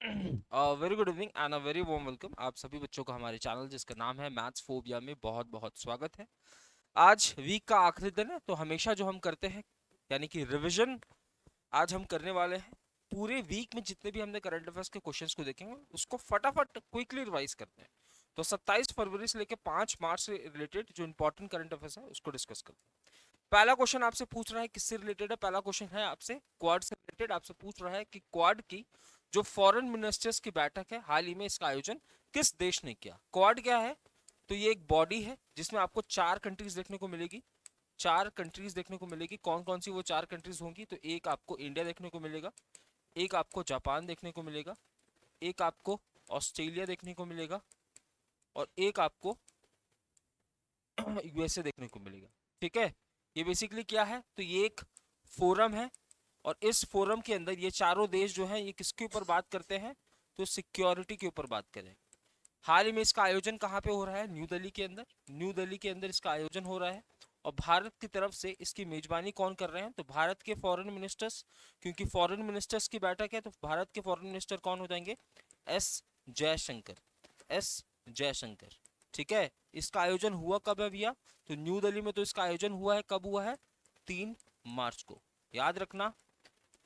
Very good evening and a very warm welcome आप सभी बच्चों का हमारे चैनल जिसका नाम है मैथ्स फोबिया में बहुत बहुत स्वागत है। आज वीक का आखिरी दिन है तो हमेशा जो हम करते हैं यानी कि रिवीजन आज हम करने वाले हैं। पूरे वीक में जितने भी हमने करंट अफेयर्स के क्वेश्चंस को देखेंगे उसको फटाफट क्विकली रिवाइज करते हैं। तो 27 फरवरी से लेकर 5 मार्च से रिलेटेड जो इंपॉर्टेंट करंट अफेयर्स है उसको डिस्कस करते हैं। पहला क्वेश्चन आपसे पूछ रहा है किससे रिलेटेड है। पहला क्वेश्चन है आपसे क्वाड से रिलेटेड। आपसे पूछ रहा है कि क्वाड की जो फॉरेन मिनिस्टर्स की बैठक है हाल ही में इसका आयोजन किस देश ने किया। क्वाड क्या है? तो ये एक बॉडी है जिसमें आपको 4 कंट्रीज देखने को मिलेगी। 4 कंट्रीज देखने को मिलेगी। कौन कौन सी वो 4 कंट्रीज होंगी? तो एक आपको इंडिया देखने को मिलेगा, एक आपको जापान देखने को मिलेगा, एक आपको ऑस्ट्रेलिया देखने को मिलेगा और एक आपको यूएसए देखने को मिलेगा। ठीक है, ये बेसिकली क्या है? तो ये एक फोरम है और इस फोरम के अंदर ये चारों देश जो हैं ये किसके ऊपर बात करते हैं? तो सिक्योरिटी के ऊपर बात करें। हाल ही में इसका आयोजन कहाँ पे हो रहा है? न्यू दिल्ली के अंदर। न्यू दिल्ली के अंदर इसका आयोजन हो रहा है और भारत की तरफ से इसकी मेजबानी कौन कर रहे हैं? तो भारत के फॉरेन मिनिस्टर्स, क्योंकि फॉरेन मिनिस्टर्स की बैठक है तो भारत के फॉरेन मिनिस्टर कौन हो जाएंगे? एस जयशंकर। एस जयशंकर। ठीक है, इसका आयोजन हुआ कब है भैया? तो न्यू दिल्ली में। तो इसका आयोजन हुआ है कब हुआ है? 3 मार्च को। याद रखना,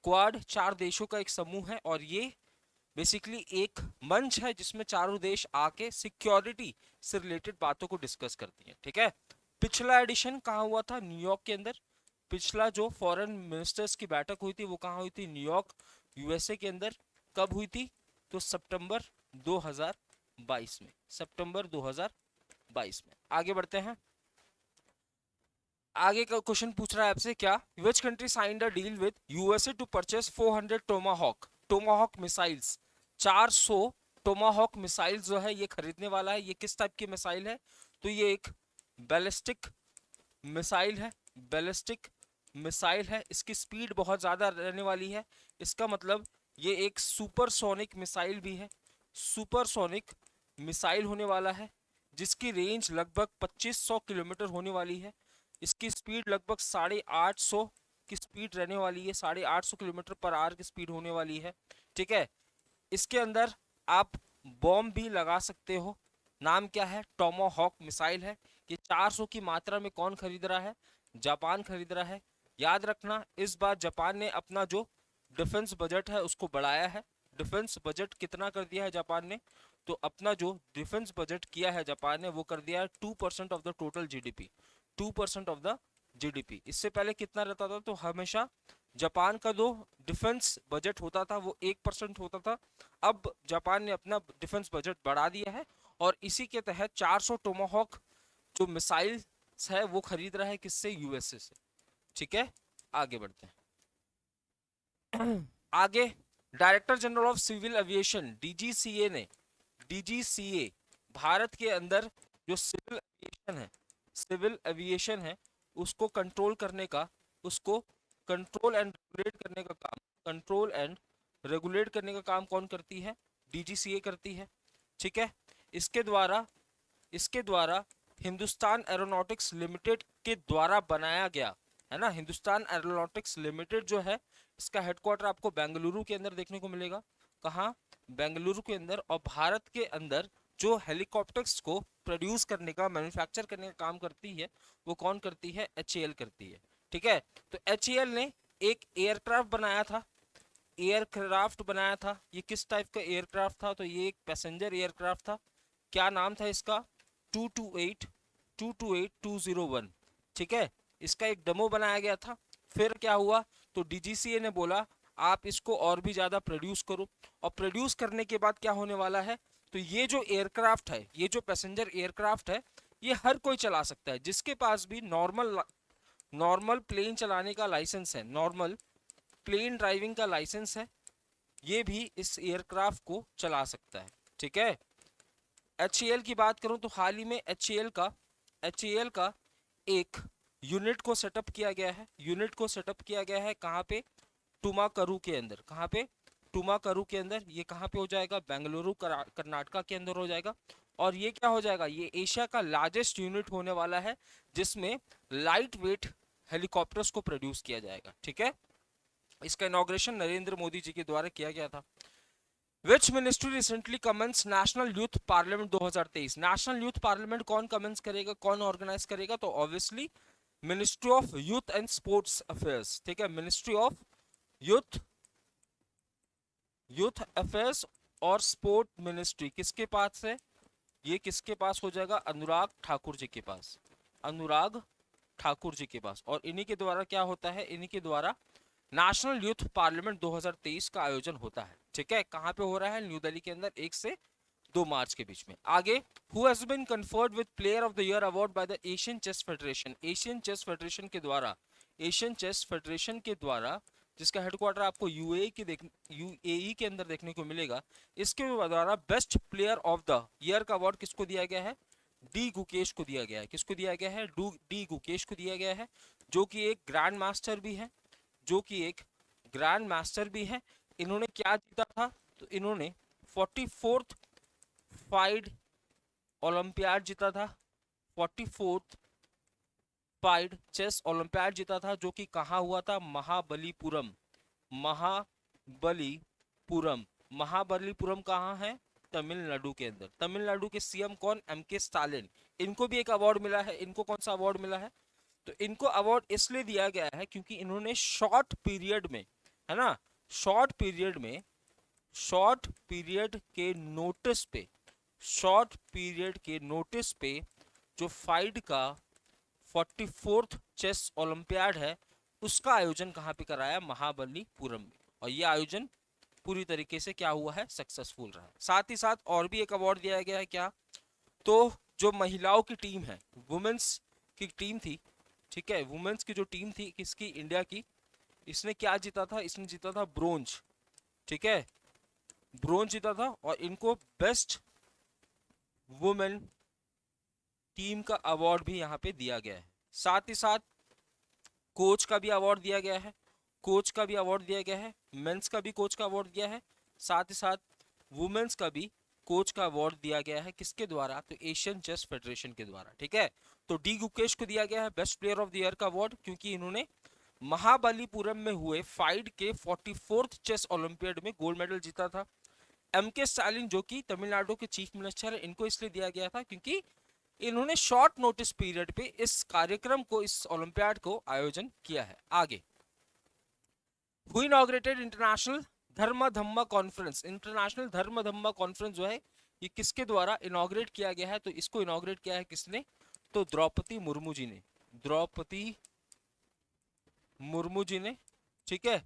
क्वाड 4 देशों का एक समूह है और ये बेसिकली एक मंच है जिसमें चारों देश आके सिक्योरिटी से रिलेटेड बातों को डिस्कस करती हैं। ठीक है, पिछला एडिशन कहाँ हुआ था? न्यूयॉर्क के अंदर। पिछला जो फॉरेन मिनिस्टर्स की बैठक हुई थी वो कहाँ हुई थी? न्यूयॉर्क, यूएसए के अंदर। कब हुई थी? तो सितंबर 2022 में। सितंबर 2022 में। आगे बढ़ते हैं। आगे का क्वेश्चन पूछ रहा है आपसे क्या? Which country signed a deal with USA to purchase 400 Tomahawk missiles. 400 Tomahawk missile जो है ये खरीदने वाला है। ये किस टाइप की मिसाइल है? तो ये एक बैलिस्टिक मिसाइल है। बैलिस्टिक मिसाइल है। इसकी स्पीड बहुत ज़्यादा रहने वाली है। इसका मतलब ये एक सुपरसोनिक मिसाइल भी है। सुपरसोनिक मिसाइल होने वाला है जिसकी रेंज लगभग 2500 किलोमीटर होने वाली है। इसकी स्पीड लगभग 850 की स्पीड रहने वाली है। 850 किलोमीटर पर आवर की स्पीड होने वाली है। ठीक है, इसके अंदर आप बॉम्ब भी लगा सकते हो। नाम क्या है? टोमाहॉक मिसाइल है। ये 400 की मात्रा में कौन खरीद रहा है? जापान खरीद रहा है। याद रखना, इस बार जापान ने अपना जो डिफेंस बजट है उसको बढ़ाया है। डिफेंस बजट कितना कर दिया है जापान ने? तो अपना जो डिफेंस बजट किया है जापान ने वो कर दिया है 2% of the total GDP. 2% of the GDP. इससे पहले कितना रहता था? तो हमेशा जापान का जो डिफेंस बजट होता था वो 1% होता था। अब जापान ने अपना डिफेंस बजट बढ़ा दिया है और इसी के तहत 400 टोमाहॉक जो मिसाइल है वो खरीद रहा है। किससे? यूएसए से। ठीक है, आगे बढ़ते हैं। आगे, director general of civil aviation DGCA ने, डीजीसीए भारत के अंदर जो सिविल एविएशन है उसको कंट्रोल करने का, उसको कंट्रोल एंड रेगुलेट करने का काम, कंट्रोल एंड रेगुलेट करने का काम कौन करती है? डीजीसीए करती है। ठीक है, इसके द्वारा इसके द्वारा हिंदुस्तान एरोनॉटिक्स लिमिटेड के द्वारा बनाया गया है ना। हिंदुस्तान एरोनॉटिक्स लिमिटेड जो है इसका हेडक्वार्टर आपको बेंगलुरु के अंदर देखने को मिलेगा। कहाँ? बेंगलुरु के अंदर। और भारत के अंदर जो हेलीकॉप्टर्स को प्रोड्यूस करने का, मैन्युफैक्चर करने का काम करती है वो कौन करती है? एचएएल करती है। ठीक है, तो एचएएल ने एक एयरक्राफ्ट बनाया था। एयरक्राफ्ट बनाया था। ये किस टाइप का एयरक्राफ्ट था? तो ये एक पैसेंजर एयरक्राफ्ट था। क्या नाम था इसका? 228 ठीक है, इसका एक डेमो बनाया गया था। फिर क्या हुआ? तो डीजीसीए ने बोला आप इसको और भी ज़्यादा प्रोड्यूस करो। और प्रोड्यूस करने के बाद क्या होने वाला है? तो ये जो एयरक्राफ्ट है, ये जो पैसेंजर एयरक्राफ्ट है, ये हर कोई चला सकता है जिसके पास भी नॉर्मल नॉर्मल प्लेन चलाने का लाइसेंस है, नॉर्मल प्लेन ड्राइविंग का लाइसेंस है, ये भी इस एयरक्राफ्ट को चला सकता है। ठीक है, एचएएल की बात करूं तो हाल ही में एचएएल का एक यूनिट को सेटअप किया गया है। यूनिट को सेटअप किया गया है कहाँ पे? टुमाकरू के अंदर। कहाँ पे? टुमाकरू के अंदर। ये कहाँ पे हो जाएगा? बेंगलुरु कर्नाटका के अंदर हो जाएगा। और ये क्या हो जाएगा? ये एशिया का लार्जेस्ट यूनिट होने वाला है जिसमें लाइट वेट हेलीकॉप्टर्स को प्रोड्यूस किया जाएगा। ठीक है, इसका इनॉग्रेशन नरेंद्र मोदी जी के द्वारा किया गया था। Which ministry recently commences national youth parliament 2023? National youth parliament कौन कमेंस करेगा, कौन ऑर्गेनाइज करेगा? तो obviously ministry of youth and sports affairs, ठीक है, ministry of youth youth affairs और स्पोर्ट मिनिस्ट्री किसके पास है? ये किसके पास हो जाएगा? अनुराग ठाकुर जी के पास, अनुराग ठाकुर जी के पास। और इन्हीं के द्वारा क्या होता है? इन्हीं के द्वारा नेशनल यूथ पार्लियामेंट 2023 का आयोजन होता है, ठीक है। कहां पे हो रहा है? न्यू दिल्ली के अंदर 1 से 2 मार्च के बीच में। आगे, who has been conferred with player of the year award by the Asian chess federation? Asian chess federation के द्वारा, एशियन चेस फेडरेशन के द्वारा, जिसका हेडक्वार्टर आपको यूएई के अंदर देखने को मिलेगा, इसके द्वारा best player of the year का अवार्ड किसको दिया गया है? डी गुकेश को दिया गया है। किसको दिया गया है? डी गुकेश को दिया गया है, जो कि एक ग्रैंड मास्टर भी है, जो कि एक ग्रैंड मास्टर भी है। इन्होंने क्या जीता था? तो इन्होंने 44th फाइड ओलंपियाड जीता था, 44th फाइड चेस ओलंपियाड जीता था, जो कि कहाँ हुआ था? महाबलीपुरम, महाबलीपुरम। महाबलीपुरम कहाँ है? तमिलनाडु के अंदर। तमिलनाडु के सीएम कौन? एमके स्टालिन। इनको भी एक अवार्ड मिला है। इनको कौन सा अवार्ड मिला है? तो इनको अवार्ड इसलिए दिया गया है क्योंकि इन्होंने शॉर्ट पीरियड में, है ना, शॉर्ट पीरियड में, शॉर्ट पीरियड के नोटिस पे, शॉर्ट पीरियड के नोटिस पे जो फाइड का 44th चेस ओलंपियाड है, उसका आयोजन कहाँ पे कराया? महाबलीपुरम में। और ये आयोजन पूरी तरीके से क्या हुआ है? सक्सेसफुल रहा है। साथ ही साथ और भी एक अवार्ड दिया गया है। क्या? तो जो महिलाओं की टीम है, वुमेन्स की टीम थी, ठीक है, वुमेन्स की जो टीम थी किसकी? इंडिया की। इसने क्या जीता था? इसने जीता था ब्रोंज, ठीक है, ब्रोंज जीता था। और इनको बेस्ट वुमेन टीम का अवार्ड भी यहाँ पे दिया गया है। साथ ही साथ कोच का भी अवार्ड दिया गया है, कोच का भी अवार्ड दिया गया है, मेंस का भी कोच का अवार्ड दिया है, साथ ही साथ वुमेन्स का भी कोच का अवार्ड दिया गया है। किसके द्वारा? तो एशियन चेस फेडरेशन के द्वारा, ठीक है। तो डी गुकेश को दिया गया है best player of the year का अवार्ड, क्योंकि इन्होंने महाबलीपुरम में हुए फाइड के 44th चेस ओलंपियाड में गोल्ड मेडल जीता था। एम के स्टालिन, जो कि तमिलनाडु के चीफ मिनिस्टर है, इनको इसलिए दिया गया था क्योंकि इन्होंने शॉर्ट नोटिस पीरियड पे इस कार्यक्रम को, इस ओलंपियाड को आयोजन किया है। आगे, हु इनॉग्रेटेड इंटरनेशनल धर्म धम्मा कॉन्फ्रेंस? इंटरनेशनल धर्म धम्मा कॉन्फ्रेंस जो है, ये किसके द्वारा इनॉग्रेट किया गया है? तो इसको इनॉग्रेट किया है किसने? तो द्रौपदी मुर्मू जी ने, द्रौपदी मुर्मू जी ने, ठीक है,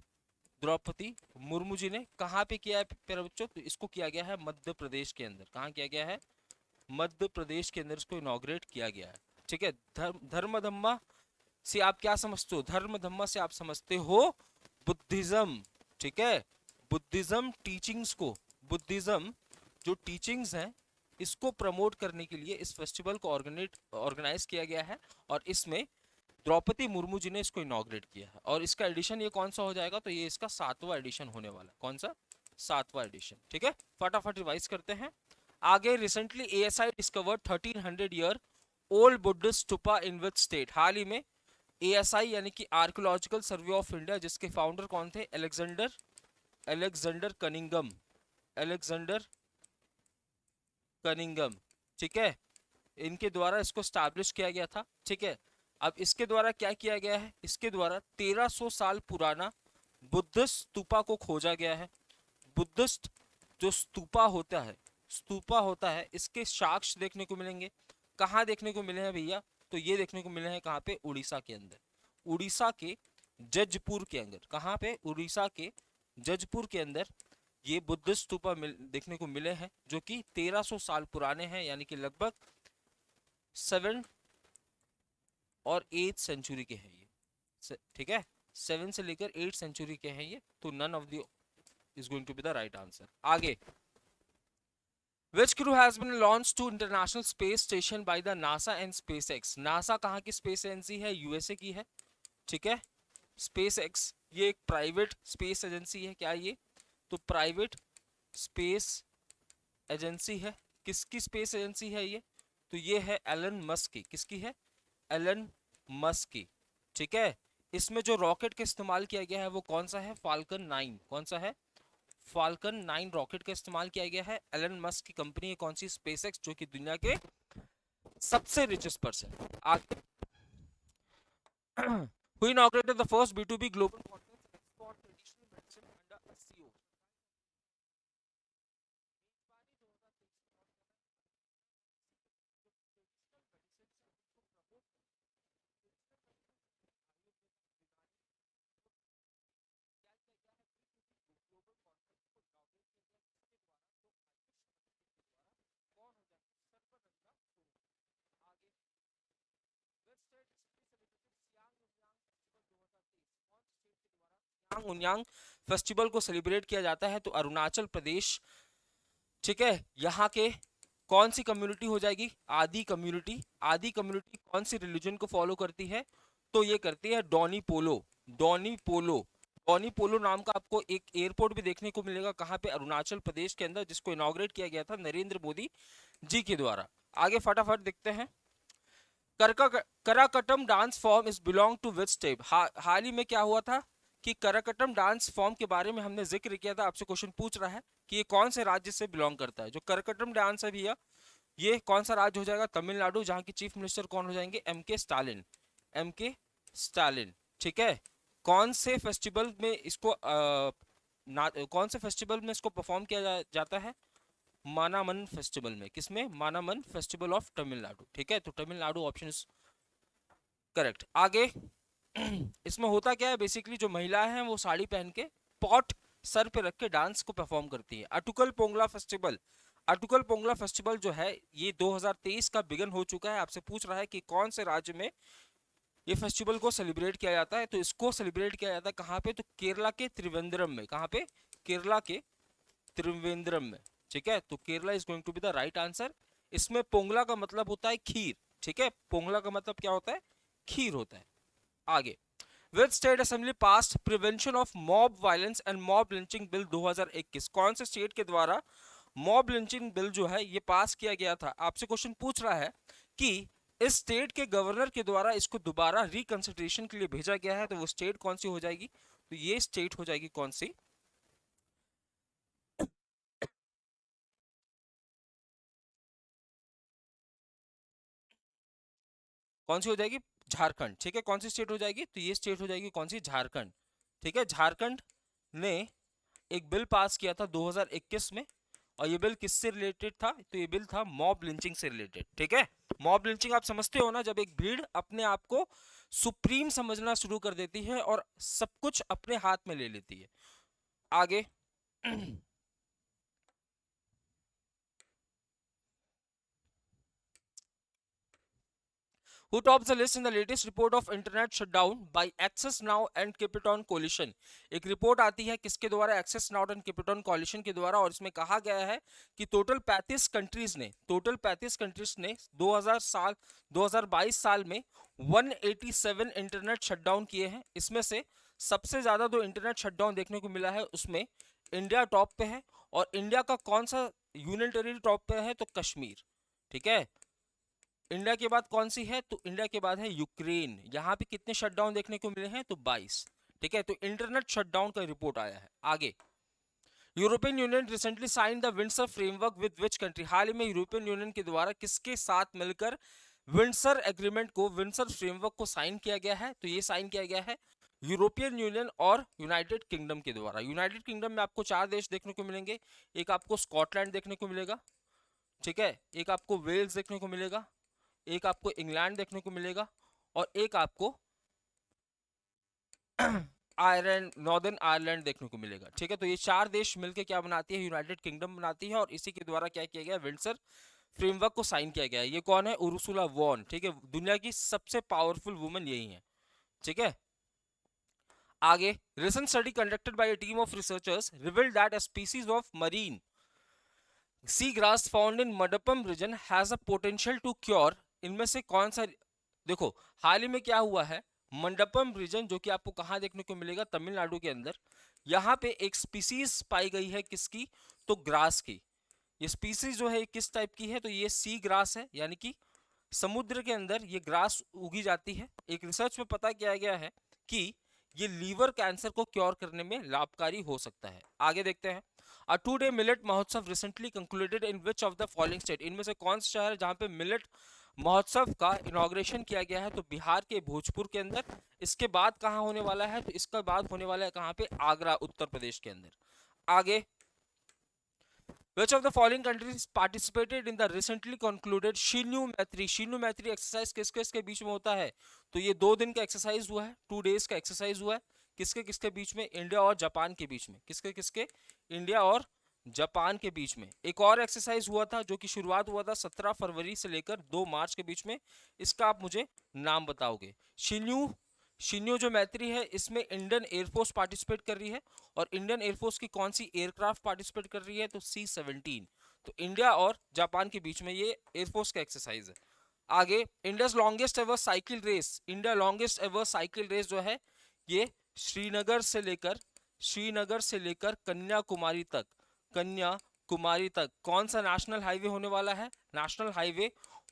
द्रौपदी मुर्मू जी ने। कहाँ पे किया है प्यारे बच्चों? तो इसको किया गया है मध्य प्रदेश के अंदर। कहाँ किया गया है? मध्य प्रदेश के अंदर इसको इनॉग्रेट किया गया है, ठीक है। धर्म धम्मा से आप क्या समझते हो? धर्म धम्मा से आप समझते हो बुद्धिज्म, ठीक है, बुद्धिज्म टीचिंग्स को, बुद्धिज्म जो टीचिंग्स हैं, इसको प्रमोट करने के लिए इस फेस्टिवल को ऑर्गेनाइज किया गया है। और इसमें द्रौपदी मुर्मू जी ने इसको इनॉग्रेट किया है। और इसका एडिशन ये कौन सा हो जाएगा? तो ये इसका 7वां एडिशन होने वाला है। कौन सा? 7वां एडिशन, ठीक है। फटाफट रिवाइज करते हैं। आगे, recently ASI discovered 1300 year old Buddhist stupa in which state? हाल ही में एएसआई यानी कि आर्कियोलॉजिकल सर्वे ऑफ इंडिया, जिसके फाउंडर कौन थे? अलेक्जेंडर कनिंगम, अलेक्जेंडर कनिंगम, ठीक है, इनके द्वारा इसको स्टैब्लिश किया गया था, ठीक है। अब इसके द्वारा क्या किया गया है? इसके द्वारा 1300 साल पुराना बुद्धिस्ट स्तूपा को खोजा गया है। बुद्धिस्ट जो स्तूपा होता है, स्तूपा होता है, इसके साक्ष्य देखने को मिलेंगे। कहाँ देखने को मिले हैं भैया? तो ये देखने को मिले हैं कहाँ पे? उड़ीसा के अंदर, उड़ीसा के जजपुर के अंदर। कहाँ पे? उड़ीसा के जजपुर के अंदर ये बुद्धिस्ट स्तूपा देखने को मिले हैं, जो कि 1300 साल पुराने हैं, यानी कि लगभग 7 और 8 सेंचुरी के हैं ये, ठीक है, 7 से लेकर 8 सेंचुरी के हैं ये। तो none of the is going to be the right answer. आगे, Which crew has been launched to international space station by the NASA and SpaceX? NASA कहाँ की स्पेस एजेंसी है? यूएसए की है, ठीक है। SpaceX ये एक प्राइवेट स्पेस एजेंसी है। क्या ये? तो प्राइवेट स्पेस एजेंसी है। किसकी स्पेस एजेंसी है ये? तो ये है एलन मस्क की। किसकी है? एलन मस्क की, ठीक है। इसमें जो रॉकेट का इस्तेमाल किया गया है वो कौन सा है? फाल्कन 9। कौन सा है? फाल्कन 9 रॉकेट का इस्तेमाल किया गया है। एलन मस्क की कंपनी है कौन सी? स्पेसएक्स, जो कि दुनिया के सबसे रिचेस्ट पर्सन। आगे who inaugurated the first B2B global conference and export traditional medicine under SCO? Unying festival को सेलिब्रेट किया जाता है? तो अरुणाचल प्रदेश। ठीक है, यहाँ के कौन सी कम्युनिटी हो जाएगी? आदि कम्युनिटी। आदि कम्युनिटी कौन सी रिलीजन को फॉलो करती है? तो ये करती है डोनी पोलो। डोनी पोलो। डोनी पोलो नाम का आपको एक एयरपोर्ट भी देखने को मिलेगा। कहाँ पे? अरुणाचल प्रदेश के अंदर, जिसको इनॉग्रेट किया गया था नरेंद्र मोदी जी के द्वारा। आगे फटाफट देखते हैं। Karakattam dance form is belong to which state? हाल ही में क्या हुआ था कि कराकटम डांस फॉर्म के बारे में हमने जिक्र किया था। आपसे क्वेश्चन पूछ रहा है कि ये कौन से राज्य से बिलोंग करता है। जो कराकटम डांस है भैया, ये कौन सा राज्य हो जाएगा? तमिलनाडु, जहां की चीफ मिनिस्टर कौन हो जाएंगे? एम के स्टालिन। एम के स्टालिन। ठीक है। कौन से फेस्टिवल में इसको कौन से फेस्टिवल में इसको परफॉर्म किया जाता है? मानामन फेस्टिवल में। किसमें? मानामन फेस्टिवल ऑफ तमिलनाडु। ठीक है, तो तमिलनाडु ऑप्शन इज करेक्ट। आगे इसमें होता क्या है? बेसिकली जो महिलाएं हैं वो साड़ी पहन के पॉट सर पे रख के डांस को परफॉर्म करती है। अटुकल पोंगला फेस्टिवल। अटुकल पोंगला फेस्टिवल जो है ये 2023 का बिगन हो चुका है। आपसे पूछ रहा है कि कौन से राज्य में ये फेस्टिवल को सेलिब्रेट किया जाता है? तो इसको सेलिब्रेट किया जाता है कहाँ पे? तो केरला के त्रिवेंद्रम में। कहाँ पे? केरला के त्रिवेंद्रम में। ठीक है, तो Kerala is going to be the right answer. इसमें पोंगला का मतलब होता है खीर। ठीक है, पोंगला का मतलब क्या होता है? खीर होता है। आगे, which state assembly past prevention of mob violence and mob lynching bill 2021? कौन से स्टेट के द्वारा मॉब लिंचिंग बिल जो है ये पास किया गया था? आपसे क्वेश्चन पूछ रहा है कि इस स्टेट के गवर्नर के द्वारा इसको दोबारा रिकंसिडरेशन के लिए भेजा गया है, तो वो स्टेट कौन सी हो जाएगी? तो ये स्टेट हो जाएगी कौन सी? कौन सी हो जाएगी? झारखंड। ठीक है, कौन सी स्टेट हो जाएगी? तो ये स्टेट हो जाएगी कौन सी? झारखंड। ठीक है, झारखंड ने एक बिल पास किया था 2021 में, और ये बिल किससे रिलेटेड था? तो ये बिल था मॉब लिंचिंग से रिलेटेड। ठीक है, मॉब लिंचिंग आप समझते हो ना, जब एक भीड़ अपने आप को सुप्रीम समझना शुरू कर देती है और सब कुछ अपने हाथ में ले लेती है। आगे Who tops the list in the latest report of internet shutdown by Access Now and Keep It On Coalition? एक रिपोर्ट आती है किसके द्वारा? Access Now and Keep It On Coalition के द्वारा, और इसमें कहा गया है कि टोटल 35 कंट्रीज ने 2022 साल में 187 इंटरनेट शटडाउन किए हैं। इसमें से सबसे ज्यादा जो इंटरनेट शटडाउन देखने को मिला है उसमें इंडिया टॉप पे है। और इंडिया का कौन सा यूनियन टेरिटरी टॉप पे है? तो कश्मीर। ठीक है, इंडिया के बाद कौन सी है? तो इंडिया के बाद है यूक्रेन। यहाँ पे कितने शटडाउन देखने को मिले हैं? तो 22। ठीक है, तो इंटरनेट शटडाउन का रिपोर्ट आया है। आगे, European Union recently sign the Windsor framework with which country? हाल ही में यूरोपियन यूनियन के द्वारा किसके साथ मिलकर विंडसर एग्रीमेंट को, विंडसर फ्रेमवर्क को साइन किया गया है? तो ये साइन किया गया है यूरोपियन यूनियन और यूनाइटेड किंगडम के द्वारा। यूनाइटेड किंगडम में आपको 4 देश देखने को मिलेंगे। एक आपको स्कॉटलैंड देखने को मिलेगा। ठीक है, एक आपको वेल्स देखने को मिलेगा, एक आपको इंग्लैंड देखने को मिलेगा, और एक आपको आयरलैंड, नॉर्दर्न आयरलैंड देखने को मिलेगा। ठीक है, तो ये 4 देश मिलकर क्या बनाती है? यूनाइटेड किंगडम बनाती है, और इसी के द्वारा क्या किया गया? विंडसर फ्रेमवर्क को साइन किया गया है। ये कौन है? Ursula von. ठीक है, दुनिया की सबसे पावरफुल वुमन यही है। ठीक है, आगे, recent study conducted by a team of researchers revealed that a species of marine sea grass found in Mandapam region has a potential to cure. इनमें से कौन सा? देखो, हाल ही में क्या हुआ है, मंडपम रीजन जो कि आपको कहां देखने को मिलेगा? तमिलनाडु के अंदर। यहाँ पे एक स्पीसीज पाई गई है किसकी? तो ग्रास की। ये स्पीसीज जो है किस टाइप की है? तो ये सी ग्रास है, यानी कि समुद्र के अंदर ये ग्रास उगी जाती है। एक रिसर्च में पता किया गया है कि ये लीवर कैंसर को क्योर करने में लाभकारी हो सकता है। आगे देखते हैं। अ 2 डे मिलेट महोत्सव recently concluded in which of the following state, इनमें से कौन सा शहर है जहां पे मिलेट महोत्सव का इनॉग्रेशन किया गया है? तो बिहार के भोजपुर के अंदर। इसके बाद कहाँ होने वाला है? तो इसका बाद होने वाला है कहाँ पे? आगरा, उत्तर प्रदेश के अंदर। आगे, which of the following countries participated in the recently concluded Shinyuu मैत्री? शिन्यू मैत्री एक्सरसाइज किसके किसके बीच में होता है? तो ये 2 दिन का एक्सरसाइज हुआ है, 2 days का एक्सरसाइज हुआ है। किसके किसके बीच में? इंडिया और जापान के बीच में। किसके किसके? इंडिया और जापान के बीच में। एक और एक्सरसाइज हुआ था जो कि शुरुआत हुआ था 17 फरवरी से लेकर 2 मार्च के बीच में। इसका आप मुझे नाम बताओगे। शिन्यू शिन्यू जो मैत्री है इसमें इंडियन एयरफोर्स पार्टिसिपेट कर रही है। और इंडियन एयरफोर्स की कौन सी एयरक्राफ्ट पार्टिसिपेट कर रही है? तो C-17। तो इंडिया और जापान के बीच में ये एयरफोर्स का एक्सरसाइज है। आगे, India's longest ever cycle race. India longest ever cycle race जो है ये श्रीनगर से लेकर कन्याकुमारी तक कौन सा नेशनल हाईवे होने वाला है? National highway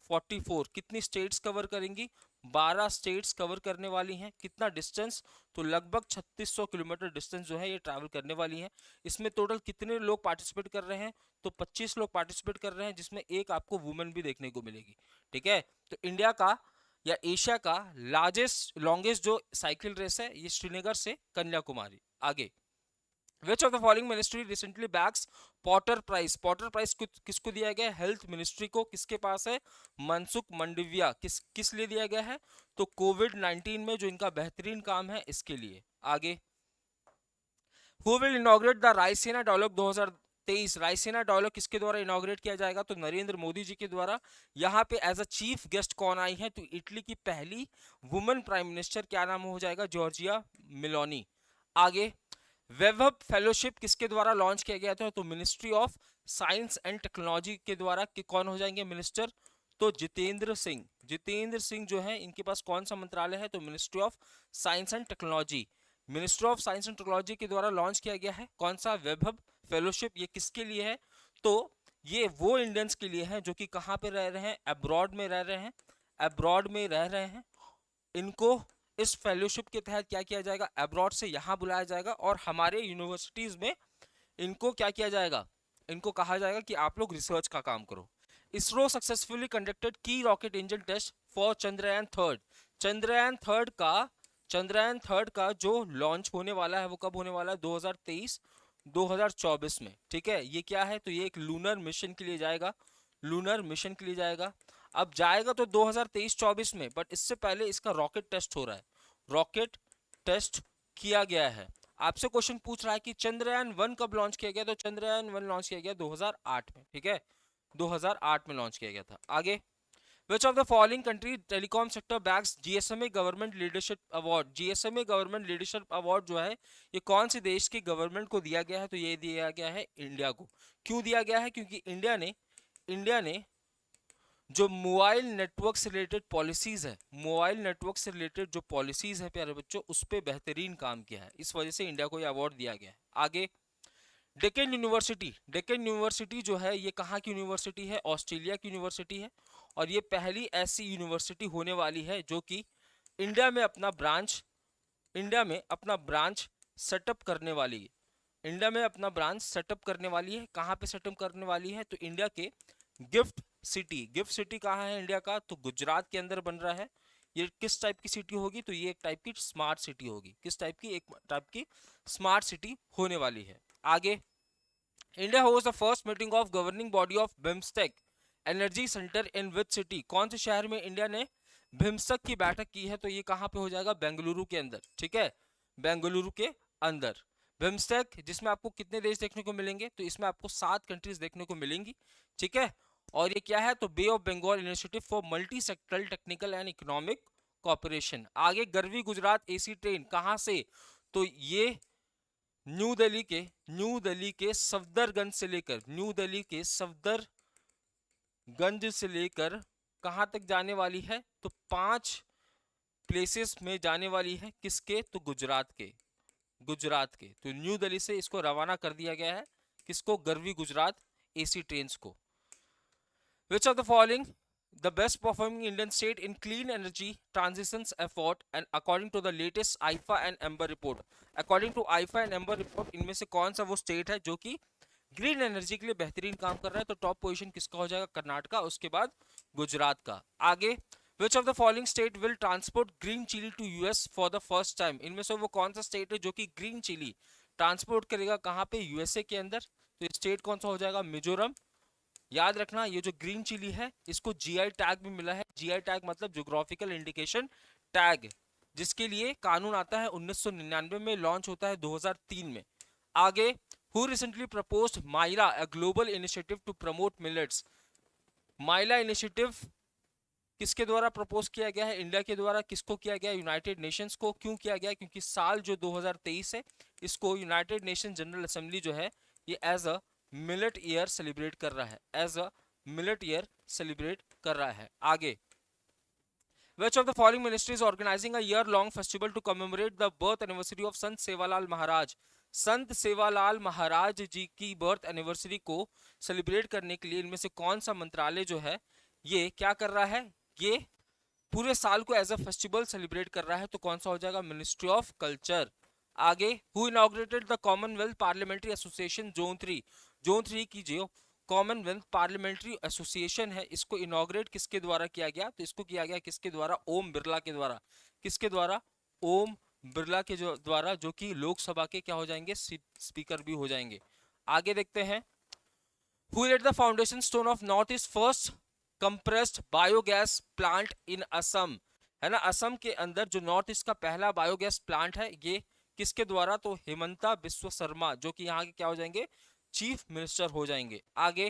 44। कितनी स्टेट्स कवर करेंगी? 12 स्टेट्स कवर करने वाली हैं। कितना डिस्टेंस? तो लगभग 3600 किलोमीटर डिस्टेंस जो है ये ट्रैवल करने वाली हैं। इसमें टोटल कितने लोग पार्टिसिपेट कर रहे हैं? तो 25 लोग पार्टिसिपेट कर रहे हैं, जिसमें एक आपको वुमेन भी देखने को मिलेगी। ठीक है, तो इंडिया का या एशिया का लॉन्गेस्ट जो साइकिल रेस है ये श्रीनगर से कन्याकुमारी। आगे, Which of the following ministry recently backs Potter prize? Potter prize किसको दिया गया? हेल्थ मिनिस्ट्री को। किसके पास है? मनसुख मंडाविया। किस लिए दिया गया है? तो कोविड-19 में जो इनका बेहतरीन काम है इसके लिए। आगे, Who will inaugurate the Raisina dialogue 2023? Raisina dialogue किसके द्वारा इनॉग्रेट किया जाएगा? तो नरेंद्र मोदी जी के द्वारा। यहाँ पे एज अ चीफ गेस्ट कौन आई है? तो इटली की पहली वुमेन प्राइम मिनिस्टर, क्या नाम हो जाएगा? Giorgia Meloni. आगे, वैभव फेलोशिप किसके द्वारा लॉन्च किया गया था? तो ministry of science and technology के द्वारा। कि कौन हो जाएंगे मिनिस्टर? तो जितेंद्र सिंह जो है इनके पास कौन सा मंत्रालय है? तो ministry of science and technology. Ministry of science and technology के द्वारा लॉन्च किया गया है। कौन सा? वैभव फेलोशिप। ये किसके लिए है? तो ये वो इंडियंस के लिए है जो कि कहाँ पे रह रहे हैं? अब्रॉड में रह रहे हैं। इनको इस फेलोशिप के तहत क्या किया जाएगा? अब्रॉड से यहाँ बुलाया जाएगा और हमारे यूनिवर्सिटीज में इनको क्या किया जाएगा? इनको कहा जाएगा कि आप लोग रिसर्च का काम करो। ISRO successfully conducted key rocket engine test for Chandrayaan three. Chandrayaan three का जो लॉन्च होने वाला है वो कब होने वाला है? 2023-2024 में। ठीक है, ये क्या है? तो ये एक लूनर मिशन के लिए जाएगा। अब जाएगा तो 2023-24 में, बट इससे पहले इसका रॉकेट टेस्ट हो रहा है। रॉकेट टेस्ट किया गया है। आपसे क्वेश्चन पूछ रहा है कि चंद्रयान-1 कब लॉन्च किया गया? तो चंद्रयान-1 लॉन्च किया गया 2008 में। ठीक है, 2008 में लॉन्च किया गया था। आगे, Which of the following country telecom sector backs GSMA government leadership award? GSMA government leadership award जो है ये कौन से देश की गवर्नमेंट को दिया गया है? तो ये दिया गया है इंडिया को। क्यों दिया गया है? क्योंकि इंडिया ने जो मोबाइल नेटवर्क से रिलेटेड पॉलिसीज है, जो पॉलिसीज है प्यारे बच्चों, उस पर बेहतरीन काम किया है। इस वजह से इंडिया को ये अवार्ड दिया गया है। आगे, डेक्कन यूनिवर्सिटी जो है ये कहाँ की यूनिवर्सिटी है? ऑस्ट्रेलिया की यूनिवर्सिटी है। और ये पहली ऐसी यूनिवर्सिटी होने वाली है जो कि इंडिया में अपना ब्रांच सेटअप करने वाली है। कहाँ पे सेटअप करने वाली है? तो इंडिया के गिफ्ट सिटी कहाँ है इंडिया का? तो गुजरात के अंदर बन रहा है। ये किस टाइप की सिटी होगी? तो ये एक टाइप की स्मार्ट सिटी होगी। एक टाइप की स्मार्ट सिटी होने वाली है। आगे, India host the first meeting of governing body of BIMSTEC energy centre in which city? कौन से शहर में इंडिया ने बिम्स्टेक की बैठक की है? तो ये कहाँ पे हो जाएगा? बेंगलुरु के अंदर। ठीक है, बेंगलुरु के अंदर बिम्स्टेक, जिसमें आपको कितने देश देखने को मिलेंगे? तो इसमें आपको 7 कंट्रीज देखने को मिलेंगी। ठीक है, और ये क्या है? तो bay of Bengal initiative for multi sectoral technical and economic cooperation. आगे, गरवी गुजरात एसी ट्रेन कहाँ से? तो ये न्यू दिल्ली के सफदरगंज से लेकर कहां तक जाने वाली है? तो 5 प्लेसेस में जाने वाली है। किसके? तो गुजरात के। तो न्यू दिल्ली से इसको रवाना कर दिया गया है। किसको? गरवी गुजरात एसी ट्रेन्स को। विच of the following the best performing Indian state in clean energy transitions effort and according to the latest IFA and Amber report. According to IFA and Amber report, इनमें से कौन सा वो स्टेट है जो कि green energy के लिए बेहतरीन काम कर रहा है? तो टॉप पोजीशन किसका हो जाएगा? कर्नाटका, उसके बाद गुजरात का। आगे, which of the following state will transport green chilli to US for the first time? इनमें से वो कौन सा स्टेट है जो कि ग्रीन चिली ट्रांसपोर्ट करेगा कहाँ पे? यूएसए के अंदर। तो स्टेट कौन सा हो जाएगा? मिजोरम। याद रखना, ये जो ग्रीन चिली है इसको जीआई टैग भी मिला है। जीआई टैग मतलब ज्योग्राफिकल इंडिकेशन टैग, जिसके लिए कानून आता है 1999 में, लॉन्च होता है 2003 में। आगे, हु रिसेंटली प्रपोज्ड माइला, a global initiative to promote millets? माइला इनिशिएटिव किसके द्वारा प्रपोज किया गया है? इंडिया के द्वारा। किसको किया गया? यूनाइटेड नेशंस को। क्यों किया गया? क्योंकि साल जो 2023 है, इसको यूनाइटेड नेशन जनरल असेंबली जो है ये as a millet year celebrate कर रहा है, as a millet year celebrate कर रहा है। आगे, which of the following ministry is organizing a year long festival to commemorate the birth anniversary of संत सेवालाल महाराज? संत सेवालाल महाराज जी की बर्थ एनिवर्सरी को सेलिब्रेट करने के लिए इनमें से कौन सा मंत्रालय जो है ये क्या कर रहा है? ये पूरे साल को एज अ फेस्टिवल सेलिब्रेट कर रहा है। तो कौन सा हो जाएगा? Ministry of culture. आगे, who inaugurated the Commonwealth Parliamentary Association zone 3? Zone 3 की जो कॉमनवेल्थ पार्लियामेंट्री एसोसिएशन है, इसको इनॉग्रेट किसके द्वारा किया गया? तो इसको किया गया किसके द्वारा? ओम बिरला के द्वारा। किसके द्वारा? ओम बिरला के जो द्वारा, जो कि लोकसभा के क्या हो जाएंगे? स्पीकर भी हो जाएंगे। आगे देखते हैं, who laid the foundation stone of North East first compressed biogas plant in Assam? है ना, असम के अंदर जो नॉर्थ ईस्ट का पहला बायोगैस प्लांट है, ये किसके द्वारा? तो हेमंता बिस्व शर्मा, जो कि यहाँ के क्या हो जाएंगे? चीफ मिनिस्टर हो जाएंगे। आगे,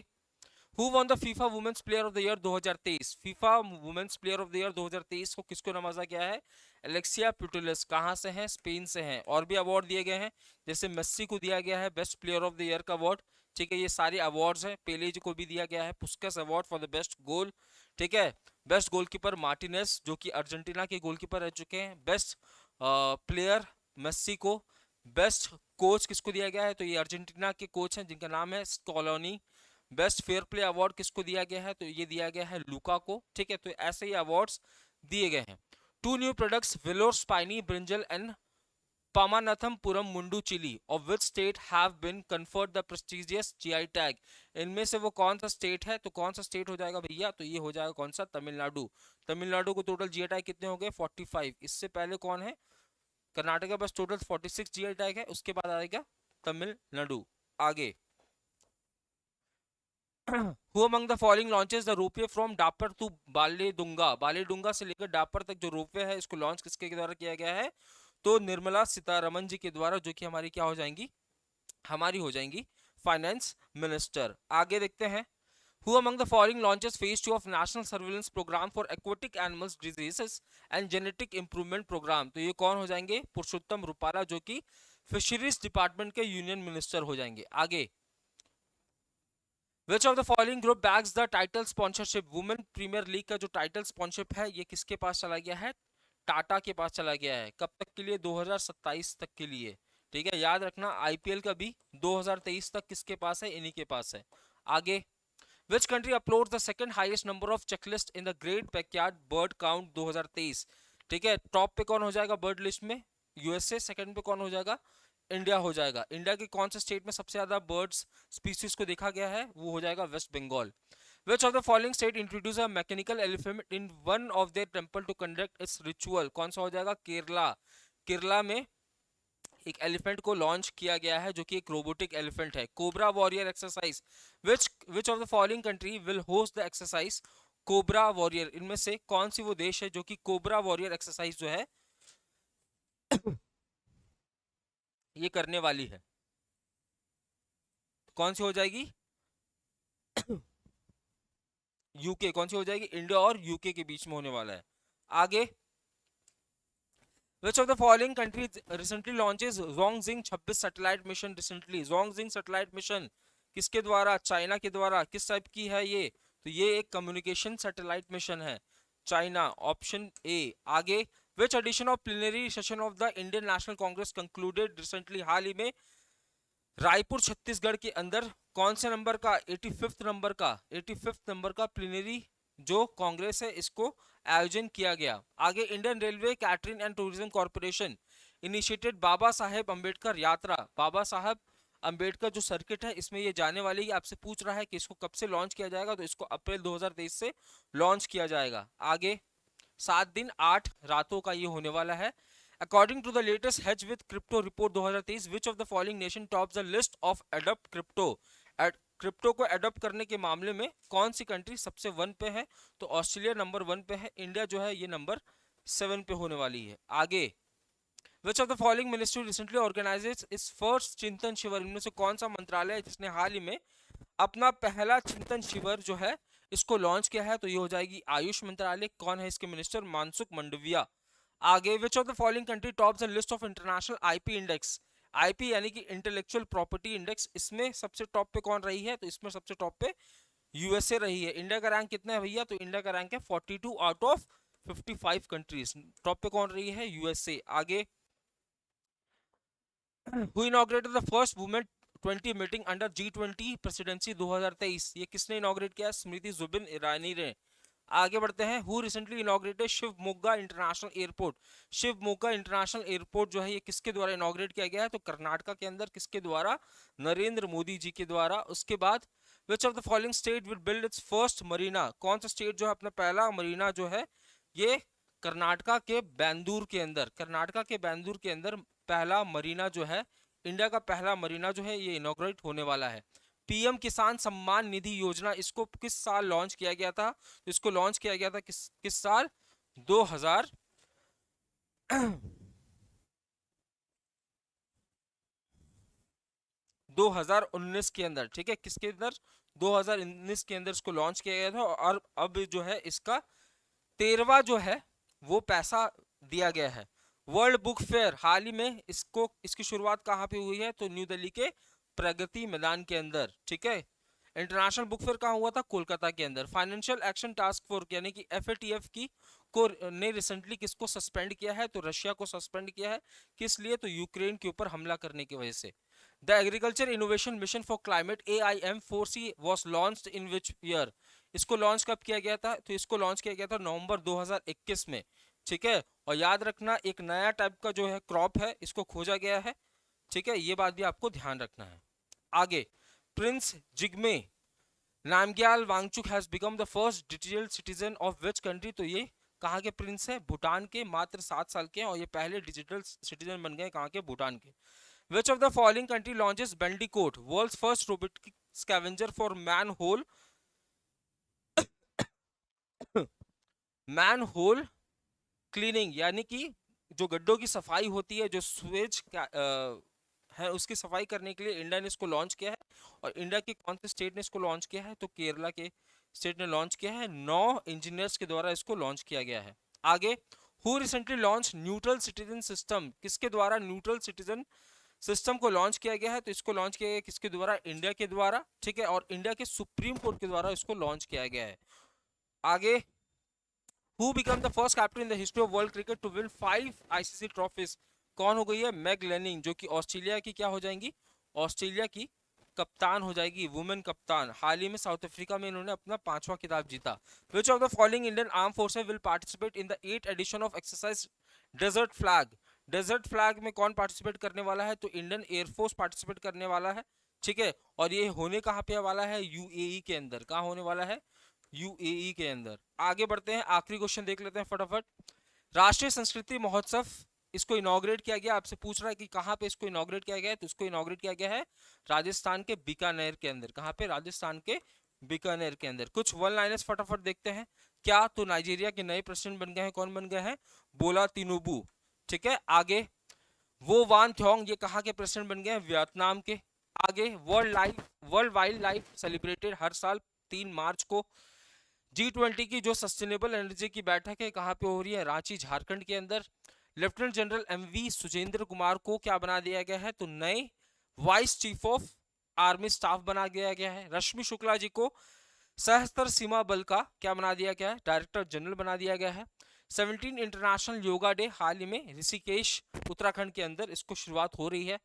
who won the FIFA women's player of the year 2023? FIFA women's player of the year 2023 को किसको नवाजा गया है? Alexia Putellas. कहाँ से हैं? स्पेन से हैं। और भी अवार्ड दिए गए हैं, जैसे मेस्सी को दिया गया है best player of the year का अवार्ड। ठीक है, ये सारे अवार्ड्स हैं। पेले जी को भी दिया गया है पुस्कस award for the best goal. ठीक है, बेस्ट गोलकीपर मार्टिनेस, जो कि अर्जेंटीना के गोलकीपर रह चुके हैं। बेस्ट प्लेयर मेस्सी को। बेस्ट कोच किसको दिया गया है? तो ये अर्जेंटीना के कोच हैं जिनका नाम है स्कॉलोनी। बेस्ट फेयर प्ले अवार्ड किसको दिया गया है? तो ये दिया गया है लुका को। ठीक है, तो ऐसे ही अवार्ड्स दिए गए हैं। Two new products Vellore spiny brinjal and Ramanathapuram mundu chilli of which state have been conferred the prestigious GI tag? इनमें से वो कौन सा स्टेट है? तो कौन सा स्टेट हो जाएगा भैया? तो ये हो जाएगा कौन सा? तमिलनाडु। तमिलनाडु को टोटल जीआई टैग कितने हो गए? 45। इससे पहले कौन है? कर्नाटक के पास टोटल 46 जीआई टैग है, उसके बाद आएगा तमिलनाडु। आगे, Who among the following launches the ropeway from डापर to बालेडुंगा? बालेडुंगा से लेकर डापर तक जो रोपवे है, इसको लॉन्च किसके द्वारा किया गया है? तो निर्मला सीतारमन जी के द्वारा, जो कि हमारी क्या हो जाएंगी? हमारी हो जाएंगी फाइनेंस मिनिस्टर। आगे देखते हैं, Who among the following launches phase 2 of National Surveillance Program for Aquatic Animals Diseases and Genetic Improvement Program? तो ये कौन हो जाएंगे? पुरुषोत्तम रुपाला, जो कि फिशरीज डिपार्टमेंट के यूनियन मिनिस्टर हो जाएंगे। आगे, Which of the following group bags the title sponsorship? Women premiere league का जो टाइटल स्पॉन्सरशिप है, ये किसके पास चला गया है? टाटा के पास चला गया है। कब तक के लिए? 2027 तक के लिए। ठीक है, याद रखना, आईपीएल का भी 2023 तक किसके पास है? इन्हीं के पास है। आगे, Which country uploads the second highest number of checklist in the Great Backyard Bird Count 2023? ठीक है, टॉप पे कौन हो जाएगा बर्ड लिस्ट में? यूएसए। सेकंड पे कौन हो जाएगा? इंडिया हो जाएगा। इंडिया के कौन से स्टेट में सबसे ज्यादा बर्ड्स स्पीसीज को देखा गया है? वो हो जाएगा West Bengal. Which of the following state introduce a mechanical elephant in one of their temple to conduct its ritual? कौन सा हो जाएगा? केरला। केरला में एक एलिफेंट को लॉन्च किया गया है, जो कि एक रोबोटिक एलिफेंट है। Cobra warrior exercise, which of the following country will host the exercise cobra warrior? इनमें से कौन सी वो देश है जो कि कोबरा वॉरियर एक्सरसाइज जो है ये करने वाली है? कौन सी हो जाएगी? यूके। कौन सी हो जाएगी? इंडिया और यूके के बीच में होने वाला है। आगे, Which of the following countries recently launches Zhongxing 26 satellite mission recently? Zhongxing satellite mission किसके द्वारा? चाइना के द्वारा। किस टाइप की है ये? तो ये एक कम्युनिकेशन सैटेलाइट मिशन है, चाइना। Option A. आगे, Which edition of plenary session of the Indian National Congress concluded recently? हाल ही में रायपुर छत्तीसगढ़ के अंदर कौन से नंबर का? 85th नंबर का, 85th नंबर का प्लीनरी जो कांग्रेस है इसको आयोजन किया गया। आगे Indian Railway Catering and Tourism Corporation initiated Baba Saheb Ambedkar Yatra. Baba साहब अंबेडकर जो सर्किट है इसमें ये जाने वाली है। आपसे पूछ रहा है कि इसको कब से लॉन्च किया जाएगा, तो इसको अप्रैल 2023 से लॉन्च किया जाएगा। आगे 7 दिन 8 रातों का ये होने वाला है। According to the latest hedge with crypto report 2023, which of the following nation tops the list of adopt crypto. Crypto को अडॉप्ट करने के मामले में कौन सी कंट्री सबसे 1 पे है, तो ऑस्ट्रेलिया नंबर 1 पे है, इंडिया जो है ये नंबर 7 पे होने वाली है। आगे which of the following ministry recently organises इस फर्स्ट चिंतन शिविर, इनमें से कौन सा मंत्रालय है जिसने हाल ही में अपना पहला चिंतन शिविर जो है इसको लॉन्च किया है, तो ये हो जाएगी आयुष मंत्रालय। कौन है इसके मिनिस्टर, मानसुख मंडविया। आगे which of the following country tops the list of international IP index. IP यानी कि इंटेलेक्चुअल प्रॉपर्टी इंडेक्स, इसमें सबसे टॉप पे कौन रही है, तो इसमें सबसे टॉप पे यूएसए रही है। इंडिया का रैंक कितना है भैया, तो इंडिया का रैंक है 42 आउट ऑफ 55 कंट्रीज। टॉप पे कौन रही है, यूएसए। आगे who inaugurated the first women 20 meeting under G20 presidency 2023, ये किसने इनॉग्रेट किया, स्मृति जुबिन ईरानी ने। आगे बढ़ते हैं, who recently inaugurated Shivamogga international airport. Shivamogga international airport जो है ये किसके द्वारा इनॉग्रेट किया गया है, तो कर्नाटका के अंदर किसके द्वारा, नरेंद्र मोदी जी के द्वारा। उसके बाद विच of the following state will build its first Marina, कौन सा स्टेट जो है अपना पहला मरीना जो है ये कर्नाटका के बैंदूर के अंदर, कर्नाटका के बैंदूर के अंदर पहला मरीना जो है, इंडिया का पहला मरीना जो है ये इनॉग्रेट होने वाला है। पीएम किसान सम्मान निधि योजना, इसको किस साल लॉन्च किया गया था, तो इसको लॉन्च किया गया था किस साल, 2000 2019 के अंदर, ठीक है, किसके अंदर, 2019 के अंदर इसको लॉन्च किया गया था। और अब जो है इसका 13वां जो है वो पैसा दिया गया है। वर्ल्ड बुक फेयर हाल ही में इसकी शुरुआत कहाँ पे हुई है, तो न्यू दिल्ली के प्रगति मैदान के अंदर, ठीक है। इंटरनेशनल बुक फेयर कहाँ हुआ था, कोलकाता के अंदर। फाइनेंशियल एक्शन टास्क फोर्स यानी कि एफएटीएफ की को ने रिसेंटली किसको सस्पेंड किया है, तो रशिया को सस्पेंड किया है। किस लिए, तो यूक्रेन के ऊपर हमला करने की वजह से। The agriculture innovation mission for climate AIM4C was launched in which year, इसको लॉन्च कब किया गया था, तो इसको लॉन्च किया गया था नवंबर 2021 में, ठीक है। और याद रखना एक नया टाइप का जो है क्रॉप है इसको खोजा गया है, ठीक है, ये बात भी आपको ध्यान रखना है। आगे prince Jigme Namgyal Wangchuck has become the first digital citizen of which country, तो ये कहाँ के प्रिंस है, भूटान के, मात्र 7 साल के हैं और ये पहले डिजिटल सिटीजन बन गए कहाँ के, भूटान के। Which of the following country launches Bandicoot, world's first robotic scavenger for man hole man hole cleaning, यानी कि जो गड्ढों की सफाई होती है, जो स्वेज है उसकी सफाई करने के लिए इंडिया ने इसको लॉन्च किया है। और इंडिया के कौन से स्टेट ने इसको लॉन्च किया है, तो केरला के स्टेट ने लॉन्च किया है। 9 इंजीनियर्स के द्वारा इसको लॉन्च किया गया है। आगे who recently launch neutral citizen system, किसके द्वारा न्यूट्रल सिटीजन सिस्टम को लॉन्च किया गया है, तो इसको लॉन्च किया गया किसके द्वारा, इंडिया के द्वारा, ठीक है। और इंडिया के सुप्रीम कोर्ट के द्वारा इसको लॉन्च किया गया है। आगे who become the first captain in the history of world cricket to win 5 ICC trophies, कौन हो गई है, मैग लेनिंग, जो कि ऑस्ट्रेलिया की क्या हो जाएंगी, ऑस्ट्रेलिया की कप्तान हो जाएगी, वुमेन कप्तान। हाल ही में साउथ अफ्रीका में इन्होंने अपना 5वां खिताब जीता। Which of the following Indian arm forces will participate in the 8th edition of exercise desert flag, desert flag में कौन पार्टिसिपेट करने वाला है, तो इंडियन एयरफोर्स पार्टिसिपेट करने वाला है, ठीक है। और ये होने कहाँ पे वाला है, यूएई के अंदर, कहाँ होने वाला है, यूएई के अंदर। आगे बढ़ते हैं, आखिरी क्वेश्चन देख लेते हैं फटाफट। राष्ट्रीय संस्कृति महोत्सव इसको इनॉग्रेट किया गया, आपसे पूछ रहा है कि कहाँ पे इसको इनॉग्रेट किया गया है, तो इसको इनॉग्रेट किया गया है राजस्थान के बीकानेर के अंदर। कहाँ पे, राजस्थान के बीकानेर के अंदर। कुछ वन लाइनर्स फटाफट देखते हैं। क्या, तो नाइजीरिया के नए प्रेसिडेंट बन गए हैं, कौन बन गए हैं, बोला तिनुबू, ठीक है। आगे वो वान थोंग, ये कहाँ के प्रेसिडेंट बन गए हैं, वियतनाम के। आगे वर्ल्ड वाइल्ड लाइफ सेलिब्रेटेड हर साल 3 मार्च को। G20 की जो सस्टेनेबल एनर्जी की बैठक है कहाँ पे हो रही है, रांची झारखंड के अंदर। लेफ्टिनेंट जनरल MV सुजेंद्र कुमार को क्या बना दिया गया है, तो नए vice chief of army staff बना दिया गया है। रश्मि शुक्ला जी को सशस्त्र सीमा बल का क्या बना दिया गया है, डायरेक्टर जनरल बना दिया गया है। 17 इंटरनेशनल योगा डे हाल ही में ऋषिकेश उत्तराखंड के अंदर इसको शुरुआत हो रही है।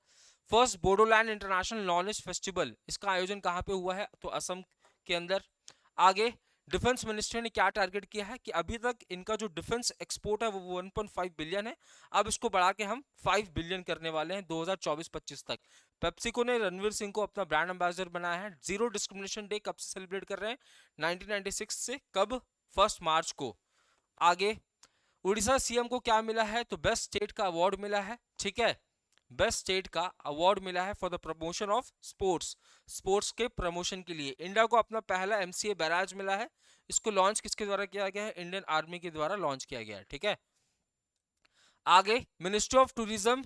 First Bodoland international knowledge festival, इसका आयोजन कहाँ पे हुआ है, तो असम के अंदर। आगे डिफेंस मिनिस्ट्री ने क्या टारगेट किया है कि अभी तक इनका जो डिफेंस एक्सपोर्ट है वो 1.5 बिलियन है, अब इसको बढ़ा के हम 5 बिलियन करने वाले हैं 2024-25 तक। पेप्सिको ने रणवीर सिंह को अपना ब्रांड एम्बेसडर बनाया है। जीरो डिस्क्रिमिनेशन डे कब से सेलिब्रेट कर रहे हैं? 1996 से। कब? 1 मार्च को। आगे उड़ीसा सीएम को क्या मिला है? तो बेस्ट स्टेट का अवार्ड मिला है, ठीक है, बेस्ट स्टेट का अवार्ड मिला है for the promotion of sports, sports के प्रमोशन के लिए। इंडिया को अपना पहला एमसीए बैराज मिला है, इसको लॉन्च किसके द्वारा किया गया है? इंडियन आर्मी के द्वारा लॉन्च किया गया है, ठीक है। आगे मिनिस्ट्री ऑफ टूरिज्म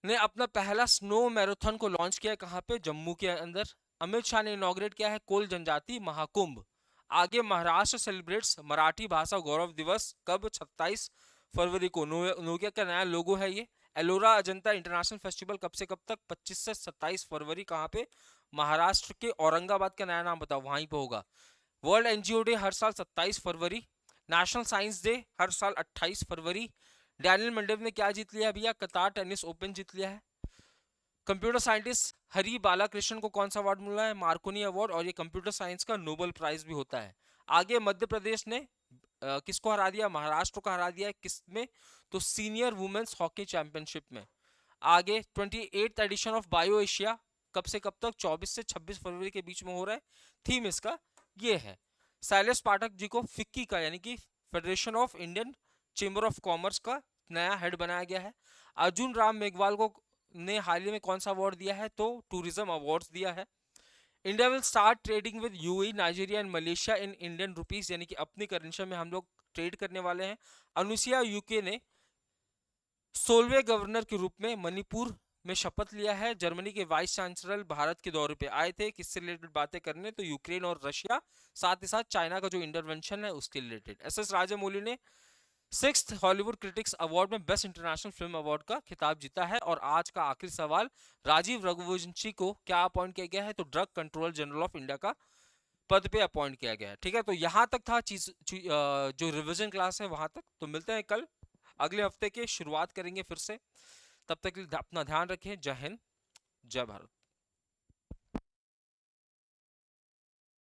ने अपना पहला स्नो मैराथन को लॉन्च किया है, कहां पे? जम्मू के अंदर। अमित शाह ने इनॉग्रेट किया है कोल जनजाति महाकुंभ। आगे महाराष्ट्र सेलिब्रेट्स मराठी भाषा गौरव दिवस, कब? 27 फरवरी को। नोकिया का नया लोगो है ये। एलोरा अजंता इंटरनेशनल फेस्टिवल कब से कब तक? 25 से 27 फरवरी। कहां पे? महाराष्ट्र के औरंगाबाद। का नया नाम बताओ, वहीं पे होगा। वर्ल्ड एनजीओ डे हर साल 27 फरवरी। नेशनल साइंस डे हर साल 28 फरवरी। डैनियल मेंडेव ने क्या जीत लिया भैया? कतार टेनिस ओपन जीत लिया है। कंप्यूटर साइंटिस्ट हरि बालाकृष्णन को कौन सा अवार्ड मिला है? मार्कोनी अवार्ड, और ये कंप्यूटर साइंस का नोबेल प्राइज भी होता है। आगे मध्य प्रदेश ने किसको हरा दिया? महाराष्ट्र को हरा दिया है। किस में? तो सीनियर वुमेन्स हॉकी चैंपियनशिप में। आगे 28th addition of bio Asia कब से कब तक? 24 से 26 फरवरी के बीच में हो रहा है। थीम इसका ये है। शैलेश पाठक जी को फिक्की का यानी कि federation of Indian chamber of commerce का नया हेड बनाया गया है। अर्जुन राम मेघवाल को ने हाल ही में कौन सा अवार्ड दिया है? तो टूरिज्म अवार्ड्स दिया है। India will start trading with UAE, Nigeria and Malaysia in Indian rupees, यानी कि अपनी करेंसी में हम लोग ट्रेड करने वाले हैं। अनुसुईया यूके ने 16वें गवर्नर के रूप में मणिपुर में शपथ लिया है। जर्मनी के वाइस चांसलर भारत के दौरे पे आए थे, किससे रिलेटेड बातें करने? तो यूक्रेन और रशिया, साथ ही साथ चाइना का जो इंटरवेंशन है उसके रिलेटेड। एस राजामौली ने 6th हॉलीवुड क्रिटिक्स अवार्ड में बेस्ट इंटरनेशनल फिल्म अवार्ड का खिताब जीता है। और आज का आखिरी सवाल, राजीव रघुवंशी को क्या अपॉइंट किया गया है? तो drug controller general of India का पद पे अपॉइंट किया गया है, ठीक है। तो यहां तक था जो रिवीजन क्लास है वहां तक। तो मिलते हैं कल, अगले हफ्ते के शुरुआत करेंगे फिर से। तब तक के लिए अपना ध्यान रखें। जय हिंद, जय भारत।